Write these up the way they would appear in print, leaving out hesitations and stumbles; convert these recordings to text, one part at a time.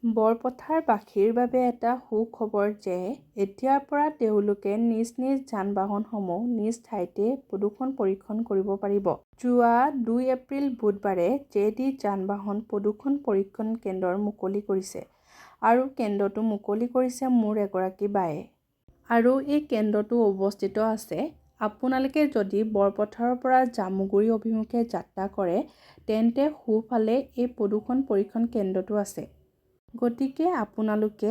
বৰপথাৰবাসীৰ বাবে এটা সুখবৰ যে এতিয়াৰ পৰা তেওঁলোকে নিজ নিজ যান-বাহনসমূহ নিজ ঠাইতে প্ৰদূষণ পৰীক্ষণ কৰিব পাৰিব। যোৱা ২ এপ্ৰিল বুধবাৰে জেডি যান-বাহন প্ৰদূষণ পৰীক্ষণ কেন্দ্ৰ মুকলি কৰিছে আৰু কেন্দ্ৰটো মুকলি কৰিছে মোৰ এগৰাকী বায়ে। আৰু এই কেন্দ্ৰটো অৱস্থিত আছে। আপোনালোকে যদি বৰপথাৰৰ পৰা জামুগুৰি অভিমুখে যাত্ৰা কৰে তেন্তে সোঁফালে এই প্ৰদূষণ পৰীক্ষণ কেন্দ্ৰটো আছে। গতিকে আপোনালোকে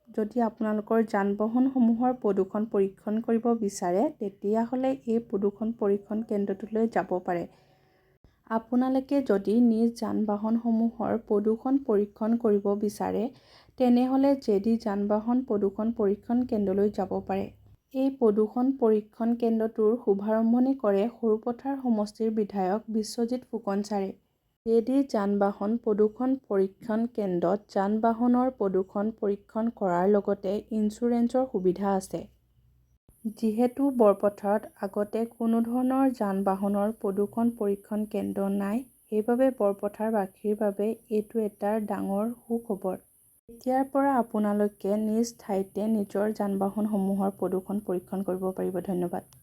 যদি আপোনালোকৰ যান-বাহনসমূহৰ প্ৰদূষণ পৰীক্ষণ কৰিব বিচাৰে তেতিয়াহ'লে এই প্ৰদূষণ পৰীক্ষণ কেন্দ্ৰটোলৈ যাব পাৰে। আপোনালোকে যদি নিজ যান-বাহনসমূহৰ প্ৰদূষণ পৰীক্ষণ কৰিব বিচাৰে তেনেহ'লে জেডি যান-বাহন প্ৰদূষণ পৰীক্ষণ কেন্দ্ৰলৈ যাব পাৰে। এই প্ৰদূষণ পৰীক্ষণ কেন্দ্ৰটোৰ শুভাৰম্ভণি কৰে সৰুপথাৰ সমষ্টিৰ বিধায়ক বিশ্বজিৎ ফুকন ছাৰে। জেডি যান-বাহন প্ৰদূষণ পৰীক্ষণ কেন্দ্ৰত যান-বাহনৰ প্ৰদূষণ পৰীক্ষণ কৰাৰ লগতে ইঞ্চুৰেঞ্চৰ সুবিধা আছে। যিহেতু বৰপথাৰত আগতে কোনো ধৰণৰ যান-বাহনৰ প্ৰদূষণ পৰীক্ষণ কেন্দ্ৰ নাই, সেইবাবে বৰপথাৰবাসীৰ বাবে এইটো এটা ডাঙৰ সুখবৰ। এতিয়াৰ পৰা আপোনালোকে নিজ ঠাইতে নিজৰ যান-বাহনসমূহৰ প্ৰদূষণ পৰীক্ষণ কৰিব পাৰিব। ধন্যবাদ।